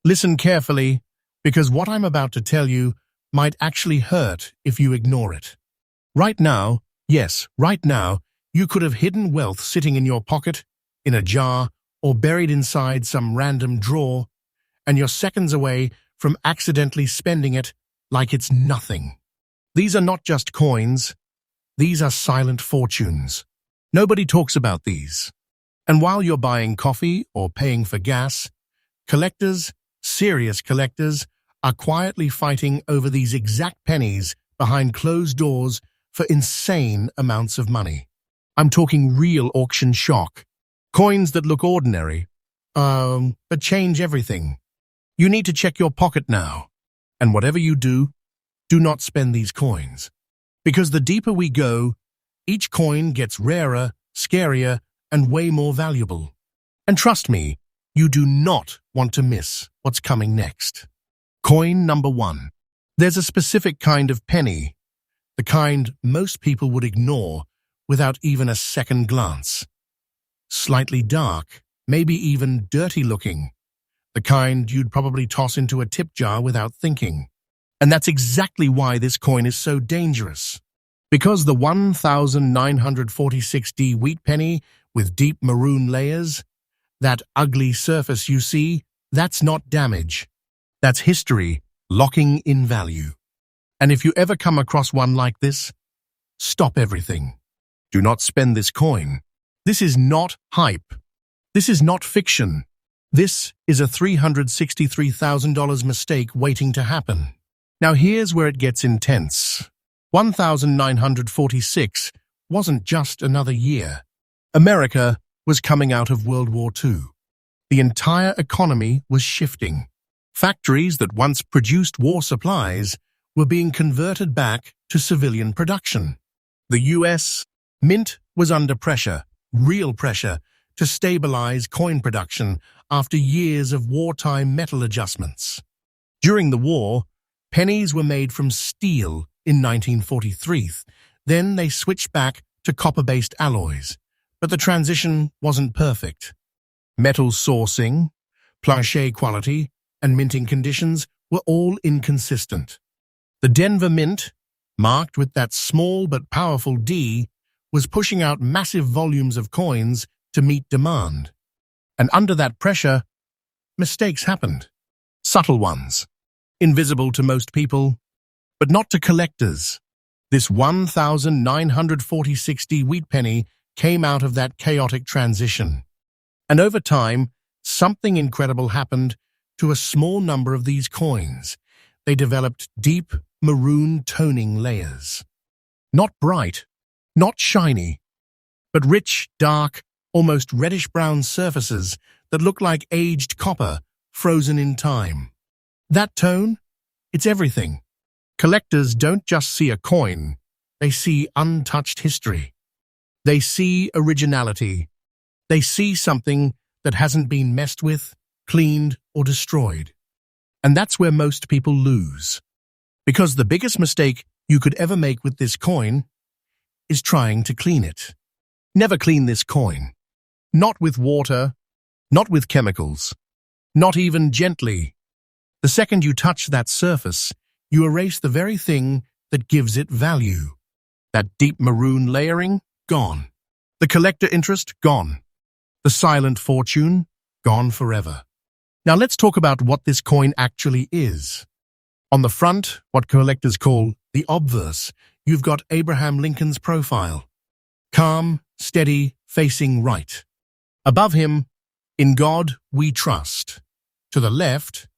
Listen carefully, because what I'm about to tell you might actually hurt if you ignore it. Right now, yes, right now, you could have hidden wealth sitting in your pocket, in a jar, or buried inside some random drawer, and you're seconds away from accidentally spending it like it's nothing. These are not just coins, these are silent fortunes. Nobody talks about these. And while you're buying coffee or paying for gas, collectors, serious collectors, are quietly fighting over these exact pennies behind closed doors for insane amounts of money. I'm talking real auction shock. Coins that look ordinary, but change everything. You need to check your pocket now. And whatever you do not spend these coins. Because the deeper we go, each coin gets rarer, scarier, and way more valuable. And trust me, you do not want to miss what's coming next. Coin number 1. There's a specific kind of penny, the kind most people would ignore without even a second glance. Slightly dark, maybe even dirty-looking. The kind you'd probably toss into a tip jar without thinking. And that's exactly why this coin is so dangerous. Because the 1946D wheat penny with deep maroon layers, that ugly surface you see, that's not damage. That's history locking in value. And if you ever come across one like this, stop everything. Do not spend this coin. This is not hype. This is not fiction. This is a $363,000 mistake waiting to happen. Now here's where it gets intense. 1946 wasn't just another year. America was coming out of World War II. The entire economy was shifting. Factories that once produced war supplies were being converted back to civilian production. The US Mint was under pressure, real pressure, to stabilize coin production after years of wartime metal adjustments. During the war, pennies were made from steel in 1943. Then they switched back to copper-based alloys. But the transition wasn't perfect. Metal sourcing, plancher quality, and minting conditions were all inconsistent. The Denver Mint, marked with that small but powerful D, was pushing out massive volumes of coins to meet demand. And under that pressure, mistakes happened. Subtle ones, invisible to most people, but not to collectors. This 1946D wheat penny came out of that chaotic transition. And over time, something incredible happened to a small number of these coins. They developed deep maroon toning layers. Not bright, not shiny, but rich, dark, almost reddish-brown surfaces that look like aged copper frozen in time. That tone, it's everything. Collectors don't just see a coin, they see untouched history. They see originality. They see something that hasn't been messed with, cleaned, or destroyed. And that's where most people lose. Because the biggest mistake you could ever make with this coin is trying to clean it. Never clean this coin. Not with water, not with chemicals, not even gently. The second you touch that surface, you erase the very thing that gives it value. That deep maroon layering, gone. The collector interest, gone. The silent fortune, gone forever. Now let's talk about what this coin actually is. On the front, what collectors call the obverse, you've got Abraham Lincoln's profile. Calm, steady, facing right. Above him, "In God we trust." To the left,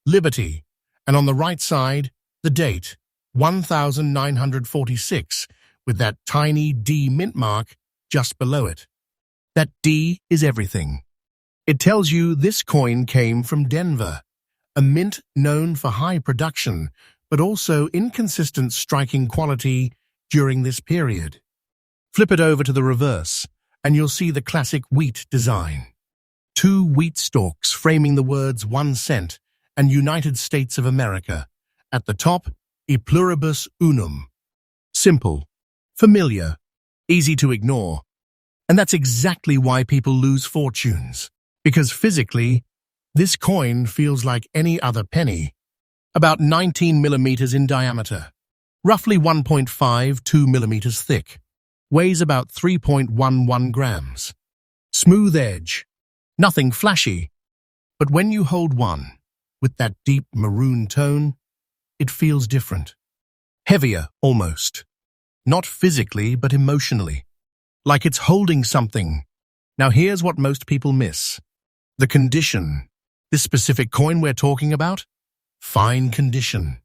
liberty. And on the right side, the date, 1946, with that tiny D mint mark just below it. That D is everything. It tells you this coin came from Denver, a mint known for high production, but also inconsistent striking quality during this period. Flip it over to the reverse, and you'll see the classic wheat design. 2 wheat stalks framing the words 1 cent and United States of America. At the top, E pluribus unum. Simple, familiar, easy to ignore. And that's exactly why people lose fortunes. Because physically, This coin feels like any other penny, about 19 millimeters in diameter, roughly 1.52 millimeters thick, weighs about 3.11 grams. Smooth edge, nothing flashy, but when you hold one, with that deep maroon tone, it feels different. Heavier, almost. Not physically, but emotionally. Like it's holding something. Now here's what most people miss. The condition. This specific coin we're talking about? Fine condition.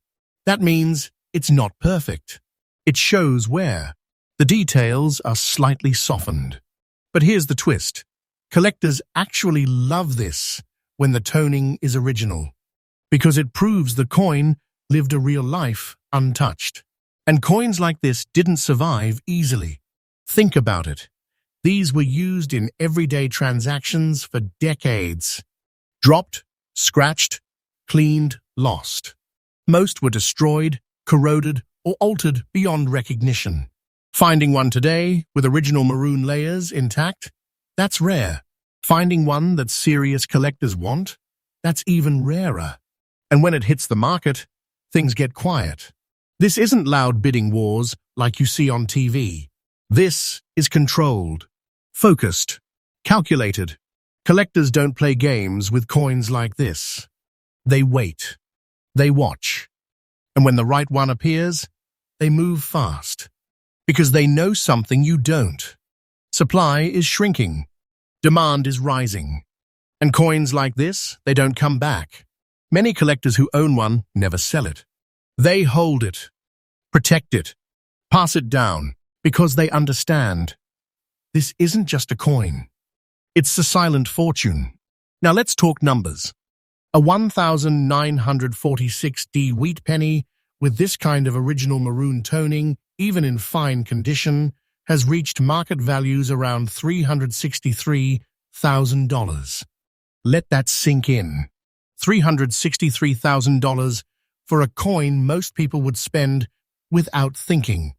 That means it's not perfect. It shows wear. The details are slightly softened. But here's the twist. Collectors actually love this when the toning is original, because it proves the coin lived a real life untouched. And coins like this didn't survive easily. Think about it. These were used in everyday transactions for decades. Dropped, scratched, cleaned, lost. Most were destroyed, corroded, or altered beyond recognition. Finding one today with original maroon layers intact, that's rare. Finding one that serious collectors want, that's even rarer. And when it hits the market, things get quiet. This isn't loud bidding wars like you see on TV. This is controlled, focused, calculated. Collectors don't play games with coins like this. They wait. They watch. And when the right one appears, they move fast. Because they know something you don't. Supply is shrinking. Demand is rising. And coins like this, they don't come back. Many collectors who own one never sell it. They hold it, protect it, pass it down, because they understand. This isn't just a coin. It's a silent fortune. Now let's talk numbers. A 1946D wheat penny with this kind of original maroon toning, even in fine condition, has reached market values around $363,000. Let that sink in. $363,000 for a coin most people would spend without thinking.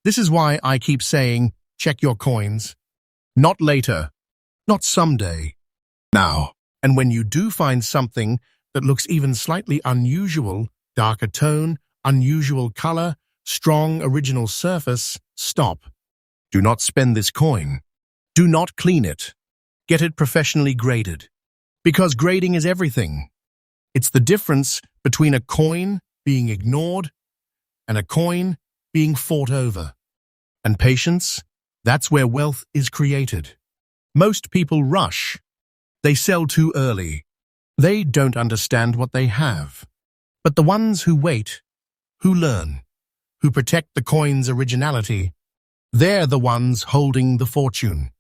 This is why I keep saying, check your coins. Not later. Not someday. Now. And when you do find something that looks even slightly unusual, darker tone, unusual color, strong original surface, stop. Do not spend this coin. Do not clean it. Get it professionally graded. Because grading is everything. It's the difference between a coin being ignored and a coin being fought over. And patience, that's where wealth is created. Most people rush. They sell too early. They don't understand what they have. But the ones who wait, who learn, who protect the coin's originality, they're the ones holding the fortune.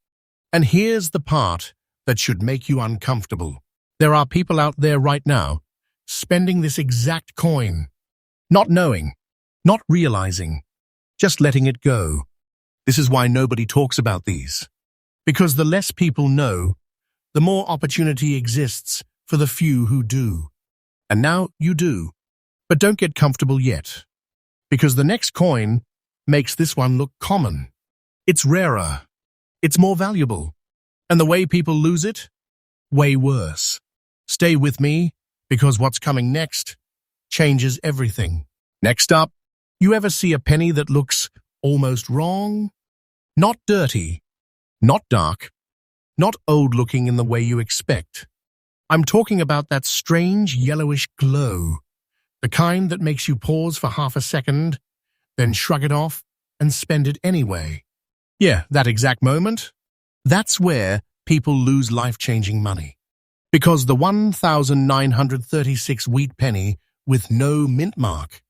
And here's the part that should make you uncomfortable. There are people out there right now spending this exact coin, not knowing, not realizing, just letting it go. This is why nobody talks about these. Because the less people know, the more opportunity exists for the few who do. And now you do. But don't get comfortable yet. Because the next coin makes this one look common. It's rarer. It's more valuable. And the way people lose it? Way worse. Stay with me, because what's coming next changes everything. Next up, you ever see a penny that looks almost wrong? Not dirty, not dark, not old-looking in the way you expect. I'm talking about that strange yellowish glow, the kind that makes you pause for half a second, then shrug it off and spend it anyway. Yeah, that exact moment. That's where people lose life-changing money. Because the 1936 wheat penny with no mint mark,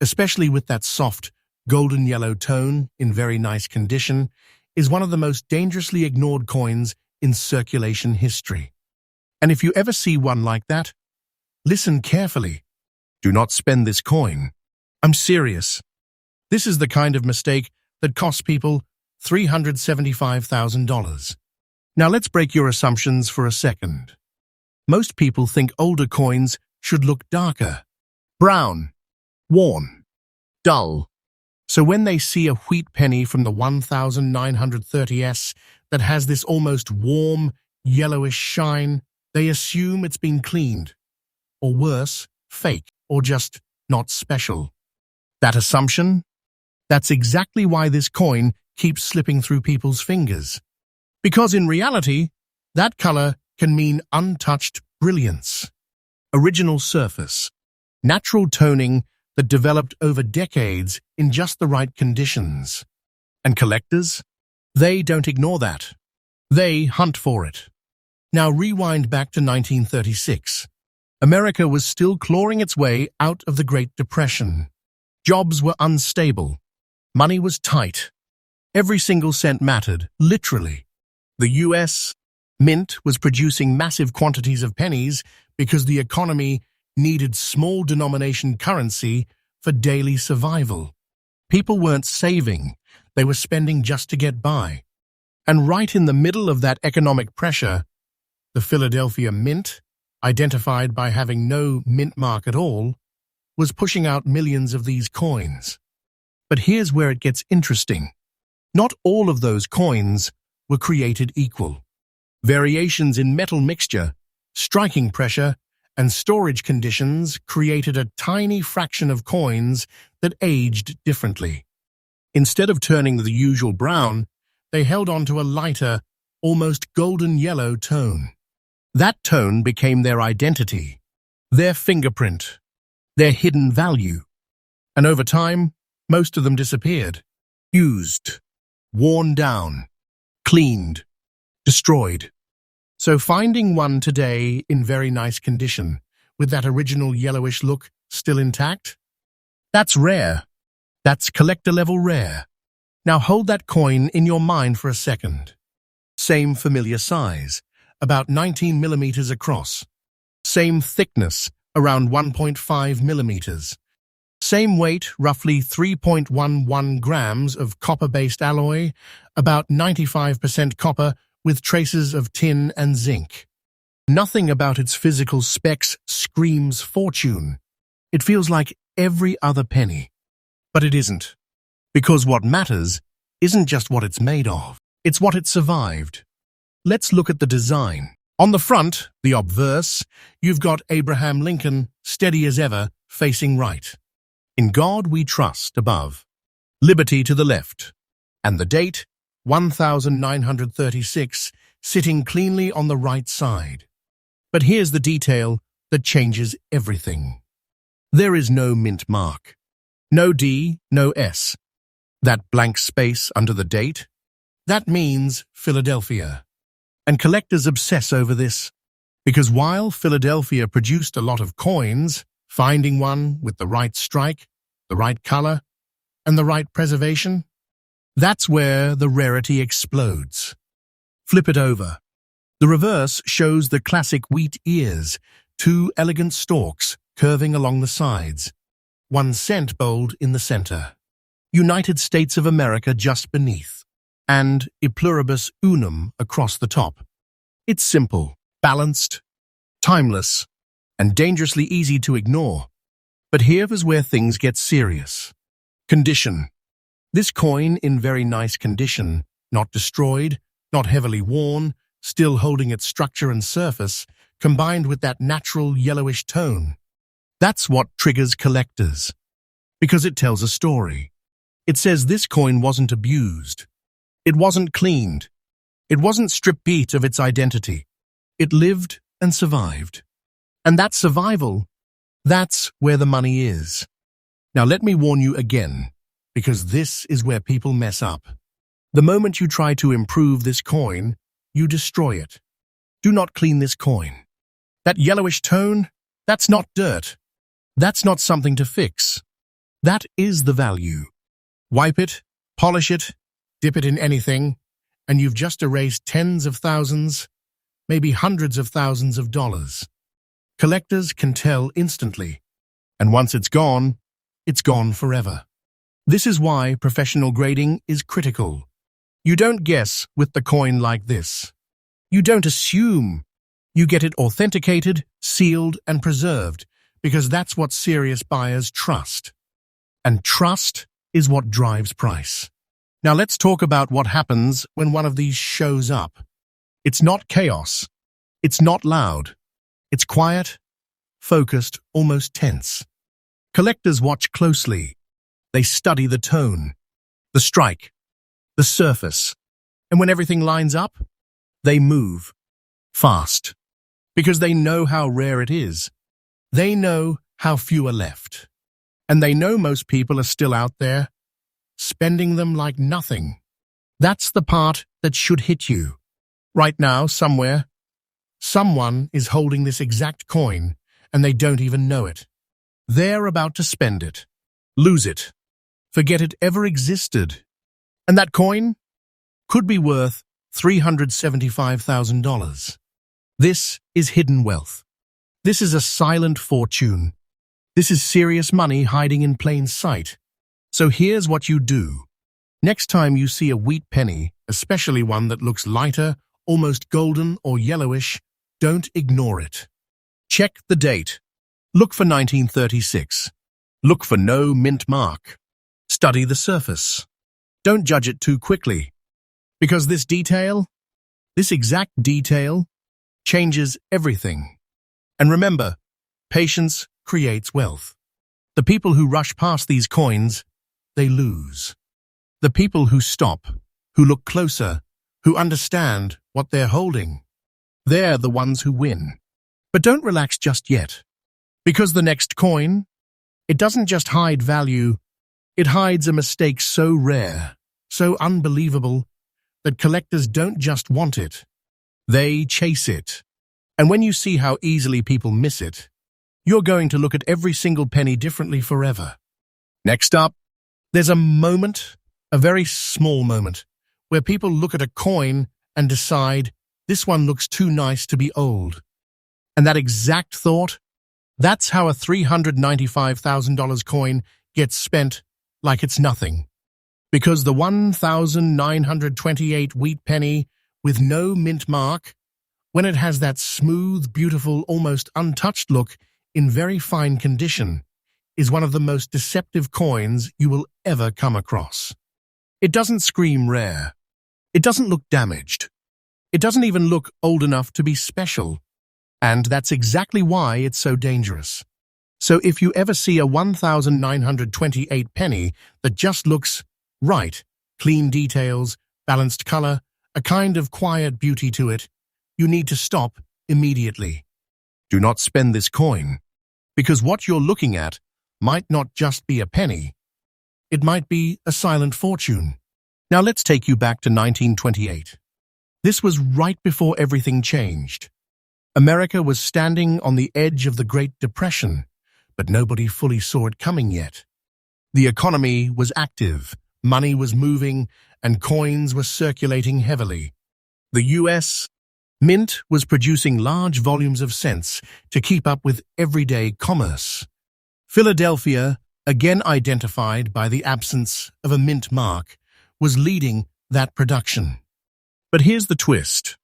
especially with that soft, golden yellow tone in very nice condition, is one of the most dangerously ignored coins in circulation history. And if you ever see one like that, listen carefully. Do not spend this coin. I'm serious. This is the kind of mistake that costs people $375,000. Now let's break your assumptions for a second. Most people think older coins should look darker, brown, worn, dull. So when they see a wheat penny from the 1930s that has this almost warm, yellowish shine, They assume it's been cleaned, or worse, fake, or just not special. That assumption? That's exactly why this coin keeps slipping through people's fingers. Because in reality, that color can mean untouched brilliance, original surface, natural toning that developed over decades in just the right conditions. And collectors? They don't ignore that. They hunt for it. Now rewind back to 1936. America was still clawing its way out of the Great Depression. Jobs were unstable. Money was tight. Every single cent mattered, literally. The US Mint was producing massive quantities of pennies because the economy needed small denomination currency for daily survival. People weren't saving, they were spending just to get by. And right in the middle of that economic pressure, the Philadelphia Mint, identified by having no mint mark at all, was pushing out millions of these coins. But here's where it gets interesting. Not all of those coins were created equal. Variations in metal mixture, striking pressure, and storage conditions created a tiny fraction of coins that aged differently. Instead of turning the usual brown, they held on to a lighter, almost golden yellow tone. That tone became their identity, their fingerprint, their hidden value. And over time, most of them disappeared, used, worn down, cleaned, destroyed. So finding one today in very nice condition, with that original yellowish look still intact, that's rare. That's collector-level rare. Now hold that coin in your mind for a second. Same familiar size, about 19 millimeters across. Same thickness, around 1.5 millimeters. Same weight, roughly 3.11 grams of copper-based alloy, about 95% copper with traces of tin and zinc. Nothing about its physical specs screams fortune. It feels like every other penny. But it isn't. Because what matters isn't just what it's made of, it's what it survived. Let's look at the design. On the front, the obverse, you've got Abraham Lincoln, steady as ever, facing right. In God we trust above. Liberty to the left. And the date, 1936, sitting cleanly on the right side. But here's the detail that changes everything. There is no mint mark. No D, no S. That blank space under the date? That means Philadelphia. And collectors obsess over this, because while Philadelphia produced a lot of coins, finding one with the right strike, the right color, and the right preservation, that's where the rarity explodes. Flip it over. The reverse shows the classic wheat ears, two elegant stalks curving along the sides, 1 cent bold in the center, United States of America just beneath, and E pluribus unum across the top. It's simple, balanced, timeless, and dangerously easy to ignore. But here's where things get serious. Condition. This coin in very nice condition, not destroyed, not heavily worn, still holding its structure and surface, combined with that natural yellowish tone. That's what triggers collectors. Because it tells a story. It says this coin wasn't abused. It wasn't cleaned. It wasn't stripped beat of its identity. It lived and survived. And that survival, that's where the money is. Now let me warn you again, because this is where people mess up. The moment you try to improve this coin, you destroy it. Do not clean this coin. That yellowish tone, that's not dirt. That's not something to fix. That is the value. Wipe it, polish it, dip it in anything, and you've just erased tens of thousands, maybe hundreds of thousands of dollars. Collectors can tell instantly, and once it's gone forever. This is why professional grading is critical. You don't guess with the coin like this. You don't assume. You get it authenticated, sealed, and preserved, because that's what serious buyers trust. And trust is what drives price. Now let's talk about what happens when one of these shows up. It's not chaos. It's not loud. It's quiet, focused, almost tense. Collectors watch closely. They study the tone, the strike, the surface. And when everything lines up, they move fast because they know how rare it is. They know how few are left. And they know most people are still out there, spending them like nothing. That's the part that should hit you. Right now, somewhere, someone is holding this exact coin, and they don't even know it. They're about to spend it, lose it, forget it ever existed. And that coin could be worth $375,000. This is hidden wealth. This is a silent fortune. This is serious money hiding in plain sight. So here's what you do. Next time you see a wheat penny, especially one that looks lighter, almost golden or yellowish, don't ignore it. Check the date. Look for 1936. Look for no mint mark. Study the surface. Don't judge it too quickly, because this exact detail, changes everything. And remember, patience creates wealth. The people who rush past these coins, they lose. The people who stop, who look closer, who understand what they're holding, they're the ones who win. But don't relax just yet, because the next coin, it doesn't just hide value, it hides a mistake so rare, so unbelievable, that collectors don't just want it, they chase it. And when you see how easily people miss it, you're going to look at every single penny differently forever. Next up, there's a moment, a very small moment, where people look at a coin and decide, this one looks too nice to be old. And that exact thought, that's how a $395,000 coin gets spent like it's nothing. Because the 1,928 wheat penny with no mint mark, when it has that smooth, beautiful, almost untouched look in very fine condition, is one of the most deceptive coins you will ever come across. It doesn't scream rare. It doesn't look damaged. It doesn't even look old enough to be special. And that's exactly why it's so dangerous. So if you ever see a 1,928 penny that just looks right, clean details, balanced color, a kind of quiet beauty to it, you need to stop immediately. Do not spend this coin, because what you're looking at might not just be a penny. It might be a silent fortune. Now let's take you back to 1928. This was right before everything changed. America was standing on the edge of the Great Depression, but nobody fully saw it coming yet. The economy was active, money was moving, and coins were circulating heavily. The US Mint was producing large volumes of cents to keep up with everyday commerce. Philadelphia, again identified by the absence of a mint mark, was leading that production. But here's the twist.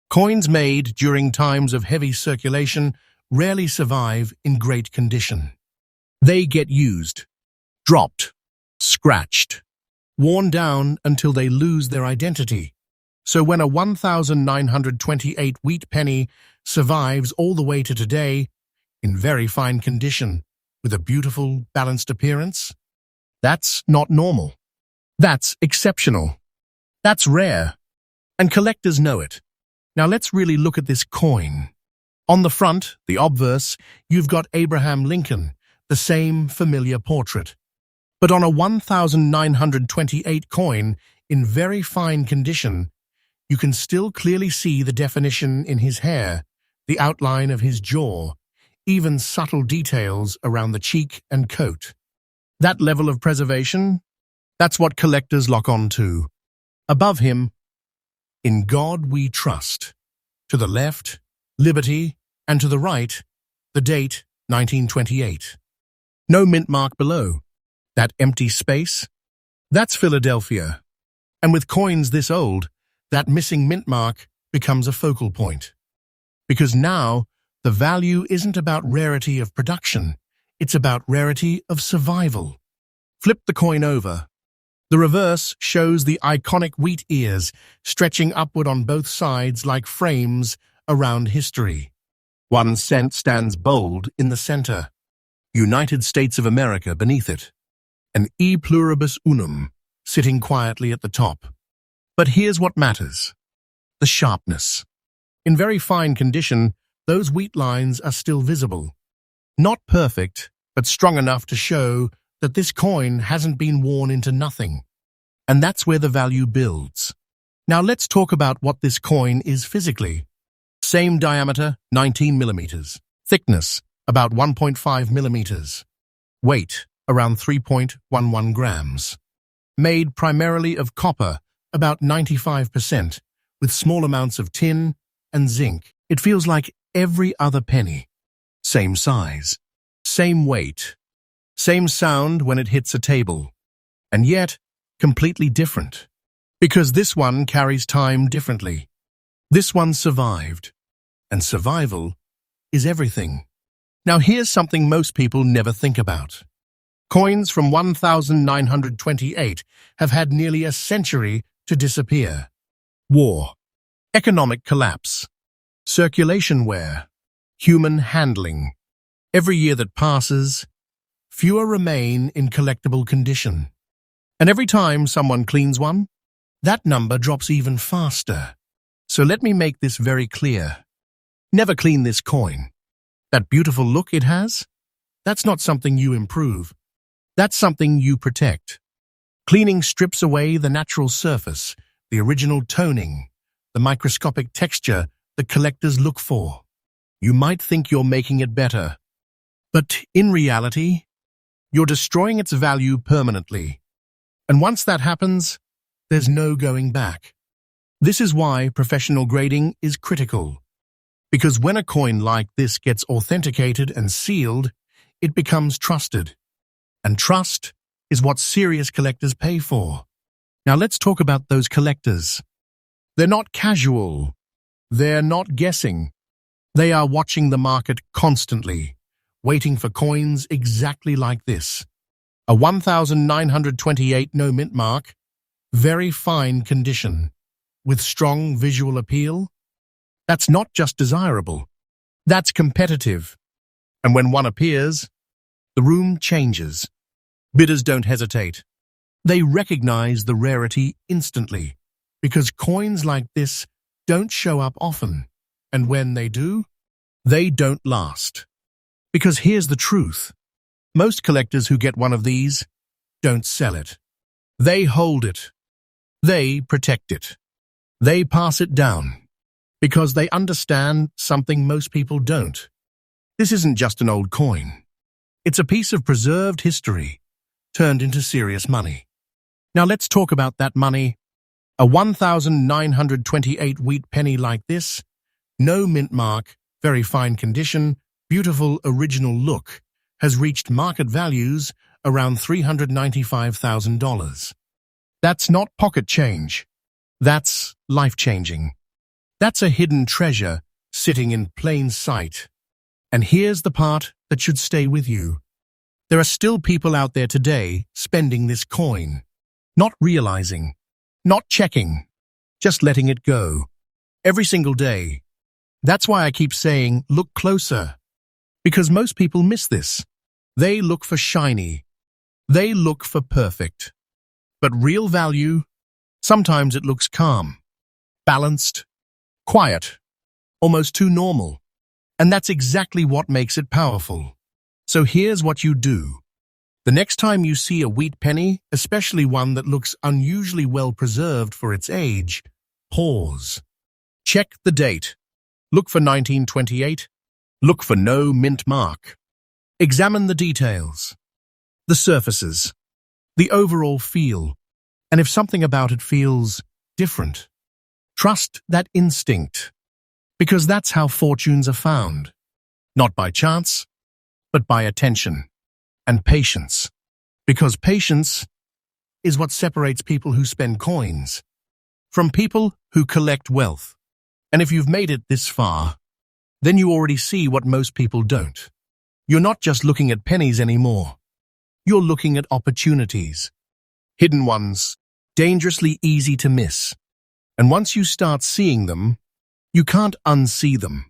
Coins made during times of heavy circulation rarely survive in great condition. They get used, dropped, scratched, worn down until they lose their identity. So when a 1,928 wheat penny survives all the way to today, in very fine condition, with a beautiful, balanced appearance, that's not normal. That's exceptional. That's rare. And collectors know it. Now let's really look at this coin. On the front, the obverse, you've got Abraham Lincoln, the same familiar portrait. But on a 1,928 coin, in very fine condition, you can still clearly see the definition in his hair, the outline of his jaw, even subtle details around the cheek and coat. That level of preservation, that's what collectors lock on to. Above him, "In God we trust." To the left, "Liberty," and to the right, the date, 1928. No mint mark below. That empty space, that's Philadelphia. And with coins this old, that missing mint mark becomes a focal point. Because now, the value isn't about rarity of production, it's about rarity of survival. Flip the coin over. The reverse shows the iconic wheat ears stretching upward on both sides like frames around history. 1 cent stands bold in the center. United States of America beneath it. An E pluribus unum sitting quietly at the top. But here's what matters. The sharpness. In very fine condition, those wheat lines are still visible. Not perfect, but strong enough to show that this coin hasn't been worn into nothing. And that's where the value builds. Now let's talk about what this coin is physically. Same diameter, 19 millimeters. Thickness, about 1.5 millimeters. Weight, around 3.11 grams. Made primarily of copper, about 95%, with small amounts of tin and zinc. It feels like every other penny. Same size, same weight, same sound when it hits a table. And yet, completely different. Because this one carries time differently. This one survived. And survival is everything. Now here's something most people never think about. Coins from 1928 have had nearly a century to disappear. War, economic collapse, circulation wear, human handling. Every year that passes, fewer remain in collectible condition. And every time someone cleans one, that number drops even faster. So let me make this very clear. Never clean this coin. That beautiful look it has, that's not something you improve. That's something you protect. Cleaning strips away the natural surface, the original toning, the microscopic texture that collectors look for. You might think you're making it better, but in reality, you're destroying its value permanently. And once that happens, there's no going back. This is why professional grading is critical. Because when a coin like this gets authenticated and sealed, it becomes trusted. And trust is what serious collectors pay for. Now let's talk about those collectors. They're not casual. They're not guessing. They are watching the market constantly, waiting for coins exactly like this. A 1928 no mint mark, very fine condition, with strong visual appeal. That's not just desirable. That's competitive. And when one appears, the room changes. Bidders don't hesitate. They recognize the rarity instantly, because coins like this don't show up often. And when they do, they don't last. Because here's the truth. Most collectors who get one of these don't sell it. They hold it. They protect it. They pass it down. Because they understand something most people don't. This isn't just an old coin. It's a piece of preserved history, turned into serious money. Now let's talk about that money. A 1928 wheat penny like this, no mint mark, very fine condition, beautiful original look, has reached market values around $395,000. That's not pocket change. That's life-changing. That's a hidden treasure sitting in plain sight. And here's the part that should stay with you. There are still people out there today spending this coin, not realizing, not checking, just letting it go. Every single day. That's why I keep saying, look closer. Because most people miss this. They look for shiny. They look for perfect. But real value, sometimes it looks calm, balanced, quiet, almost too normal. And that's exactly what makes it powerful. So here's what you do. The next time you see a wheat penny, especially one that looks unusually well preserved for its age, pause. Check the date. Look for 1928. Look for no mint mark. Examine the details, the surfaces, the overall feel, and if something about it feels different, trust that instinct, because that's how fortunes are found, not by chance, but by attention and patience, because patience is what separates people who spend coins from people who collect wealth. And if you've made it this far, then you already see what most people don't. You're not just looking at pennies anymore. You're looking at opportunities, hidden ones, dangerously easy to miss. And once you start seeing them, You can't unsee them.